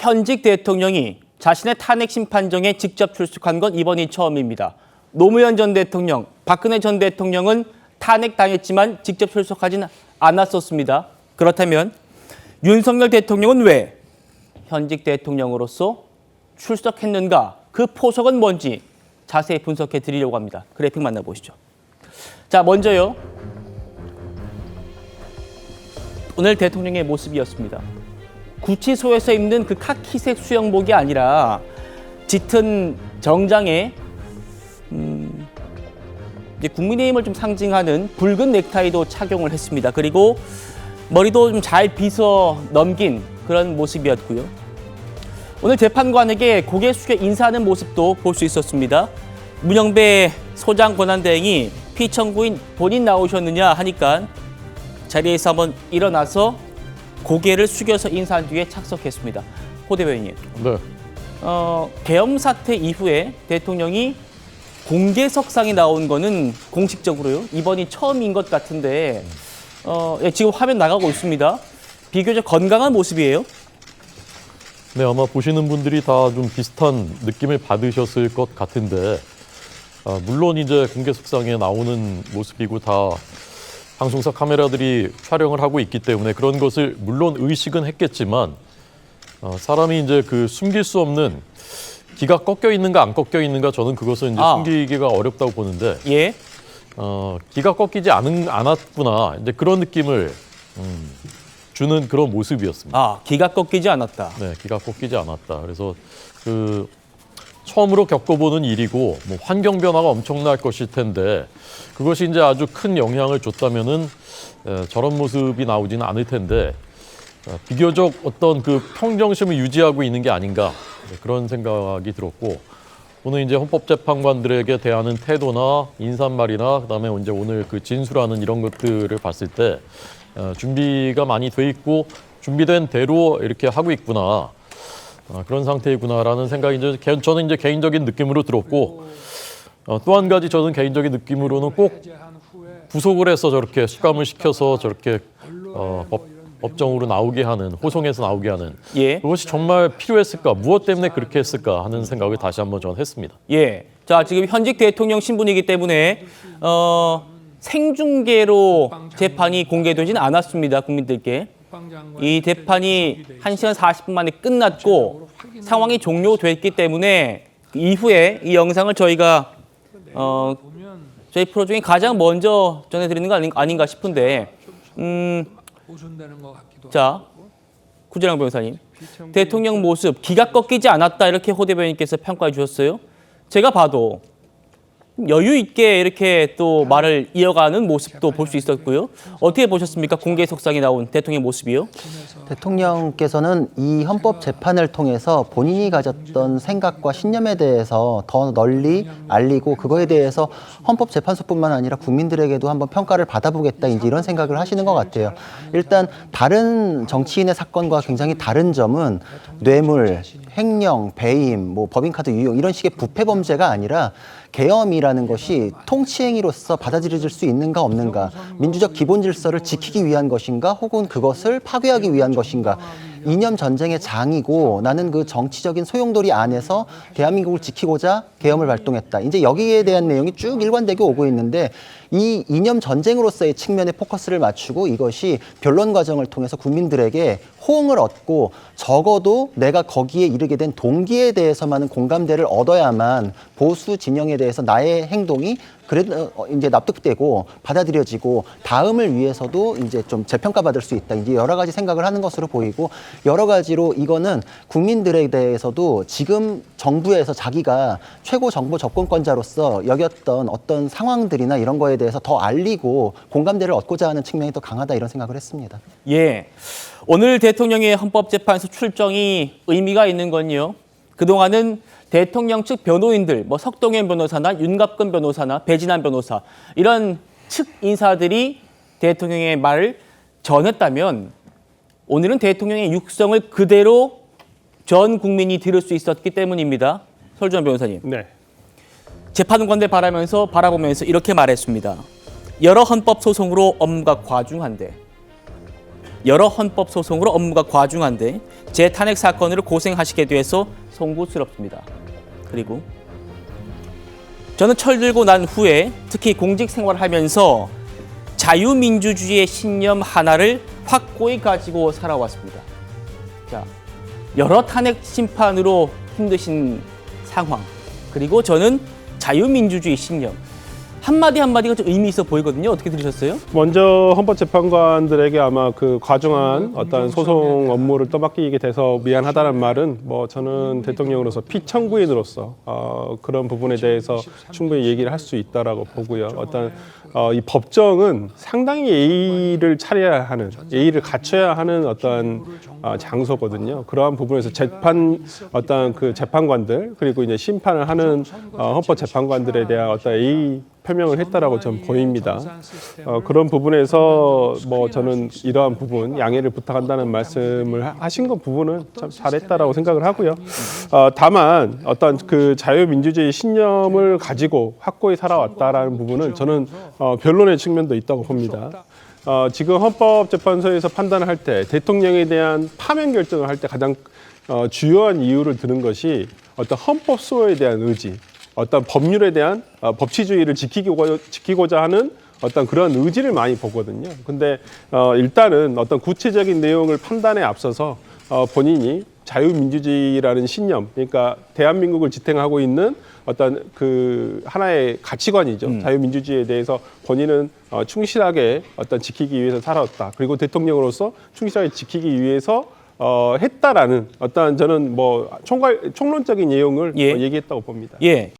현직 대통령이 자신의 탄핵 심판정에 직접 출석한 건 이번이 처음입니다. 노무현 전 대통령, 박근혜 전 대통령은 탄핵당했지만 직접 출석하지는 않았었습니다. 그렇다면 윤석열 대통령은 왜 현직 대통령으로서 출석했는가? 그 포석은 뭔지 자세히 분석해 드리려고 합니다. 그래픽 만나보시죠. 자, 먼저요. 오늘 대통령의 모습이었습니다. 구치소에서 입는 그 카키색 수영복이 아니라 짙은 정장에 이제 국민의힘을 좀 상징하는 붉은 넥타이도 착용을 했습니다. 그리고 머리도 좀 잘 빗어 넘긴 그런 모습이었고요. 오늘 재판관에게 고개 숙여 인사하는 모습도 볼 수 있었습니다. 문영배 소장 권한대행이 피청구인 본인 나오셨느냐 하니까 자리에서 한번 일어나서 고개를 숙여서 인사한 뒤에 착석했습니다. 호 대변인님. 네. 계엄 사태 이후에 대통령이 공개석상에 나온 거는 공식적으로요. 이번이 처음인 것 같은데 지금 화면 나가고 있습니다. 비교적 건강한 모습이에요. 네, 아마 보시는 분들이 다 좀 비슷한 느낌을 받으셨을 것 같은데 물론 이제 공개석상에 나오는 모습이고 다 방송사 카메라들이 촬영을 하고 있기 때문에 그런 것을 물론 의식은 했겠지만 사람이 이제 그 숨길 수 없는 기가 꺾여 있는가 안 꺾여 있는가 저는 그것은 이제 숨기기가 어렵다고 보는데 예. 기가 꺾이지 않았구나 이제 그런 느낌을 주는 그런 모습이었습니다. 기가 꺾이지 않았다. 네, 기가 꺾이지 않았다. 그래서 그 처음으로 겪어보는 일이고 뭐 환경 변화가 엄청날 것일 텐데 그것이 이제 아주 큰 영향을 줬다면은 저런 모습이 나오지는 않을 텐데 비교적 어떤 그 평정심을 유지하고 있는 게 아닌가 그런 생각이 들었고 오늘 이제 헌법재판관들에게 대하는 태도나 인사말이나 그다음에 이제 오늘 그 진술하는 이런 것들을 봤을 때 준비가 많이 돼 있고 준비된 대로 이렇게 하고 있구나. 그런 상태이구나라는 생각이 이제 저는 이제 개인적인 느낌으로 들었고 또 한 가지 저는 개인적인 느낌으로는 꼭 구속을 해서 저렇게 수감을 시켜서 저렇게 법정으로 나오게 하는 호송에서 나오게 하는 그것이 정말 필요했을까 무엇 때문에 그렇게 했을까 하는 생각을 다시 한번 저는 했습니다. 예. 자, 지금 현직 대통령 신분이기 때문에 생중계로 재판이 공개되지는 않았습니다. 국민들께. 이 재판이 1시간 40분 만에 끝났고 상황이 종료됐기 때문에 이후에 이 영상을 저희가 저희 프로 중에 가장 먼저 전해드리는 거 아닌가 싶은데 자, 구재랑 변호사님. 대통령 모습 기가 꺾이지 않았다 이렇게 호 대변인께서 평가해 주셨어요. 제가 봐도 여유 있게 이렇게 또 말을 이어가는 모습도 볼 수 있었고요. 어떻게 보셨습니까? 공개석상에 나온 대통령의 모습이요? 대통령께서는 이 헌법 재판을 통해서 본인이 가졌던 생각과 신념에 대해서 더 널리 알리고 그거에 대해서 헌법재판소뿐만 아니라 국민들에게도 한번 평가를 받아보겠다 이제 이런 생각을 하시는 것 같아요. 일단 다른 정치인의 사건과 굉장히 다른 점은 뇌물, 횡령, 배임, 뭐 법인카드 유용 이런 식의 부패 범죄가 아니라 계엄이라는 것이 통치행위로서 받아들여질 수 있는가 없는가, 민주적 기본 질서를 지키기 위한 것인가 혹은 그것을 파괴하기 위한 것인가, 이념 전쟁의 장이고 나는 그 정치적인 소용돌이 안에서 대한민국을 지키고자 계엄을 발동했다. 이제 여기에 대한 내용이 쭉 일관되게 오고 있는데 이 이념 전쟁으로서의 측면에 포커스를 맞추고 이것이 변론 과정을 통해서 국민들에게 호응을 얻고 적어도 내가 거기에 이르게 된 동기에 대해서만은 공감대를 얻어야만 보수 진영에 대해서 나의 행동이 그래도 이제 납득되고 받아들여지고 다음을 위해서도 이제 좀 재평가받을 수 있다. 이제 여러 가지 생각을 하는 것으로 보이고 여러 가지로 이거는 국민들에 대해서도 지금 정부에서 자기가 최고 정보 접근권자로서 여겼던 어떤 상황들이나 이런 거에 대해서 더 알리고 공감대를 얻고자 하는 측면이 더 강하다 이런 생각을 했습니다. 예. 오늘 대통령의 헌법재판소 출정이 의미가 있는 건요. 그동안은 대통령 측 변호인들, 뭐 석동현 변호사나 윤갑근 변호사나 배진환 변호사 이런 측 인사들이 대통령의 말을 전했다면 오늘은 대통령의 육성을 그대로 전 국민이 들을 수 있었기 때문입니다. 설주환 변호사님. 네. 재판관들 바라보면서 이렇게 말했습니다. 여러 헌법 소송으로 업무가 과중한데 재탄핵 사건으로 고생하시게 돼서 송구스럽습니다. 그리고 저는 철들고 난 후에 특히 공직 생활하면서 자유민주주의의 신념 하나를 확고히 가지고 살아왔습니다. 자, 여러 탄핵 심판으로 힘드신 상황, 그리고 저는 자유민주주의 신념, 한마디 한마디가 좀 의미 있어 보이거든요. 어떻게 들으셨어요? 먼저 헌법재판관들에게 아마 그 과중한 어떤 소송 업무를 떠맡기게 돼서 미안하다는 말은 뭐 저는 대통령으로서 피청구인으로서 그런 부분에 대해서 충분히 얘기를 할 수 있다라고 보고요. 어떤 이 법정은 상당히 예의를 차려야 하는, 예의를 갖춰야 하는 어떤 장소거든요. 그러한 부분에서 어떤 그 재판관들 그리고 이제 심판을 하는 헌법재판관들에 대한 어떤 예의 표명을 했다라고 저는 보입니다. 그런 부분에서 뭐 저는 이러한 부분 양해를 부탁한다는 말씀을 하신 것 부분은 참 잘했다라고 생각을 하고요. 다만 어떤 그 자유민주주의 신념을 가지고 확고히 살아왔다라는 부분은 저는 변론의 측면도 있다고 봅니다. 지금 헌법재판소에서 판단을 할 때 대통령에 대한 파면 결정을 할 때 가장 주요한 이유를 드는 것이 어떤 헌법소에 대한 의지, 어떤 법률에 대한 법치주의를 지키고자 하는 어떤 그런 의지를 많이 보거든요. 근데 일단은 어떤 구체적인 내용을 판단에 앞서서 본인이 자유민주주의라는 신념, 그러니까 대한민국을 지탱하고 있는 어떤 그 하나의 가치관이죠. 자유민주주의에 대해서 본인은 충실하게 어떤 지키기 위해서 살아왔다. 그리고 대통령으로서 충실하게 지키기 위해서 했다라는 어떤 저는 뭐 총론적인 내용을 예. 얘기했다고 봅니다. 예.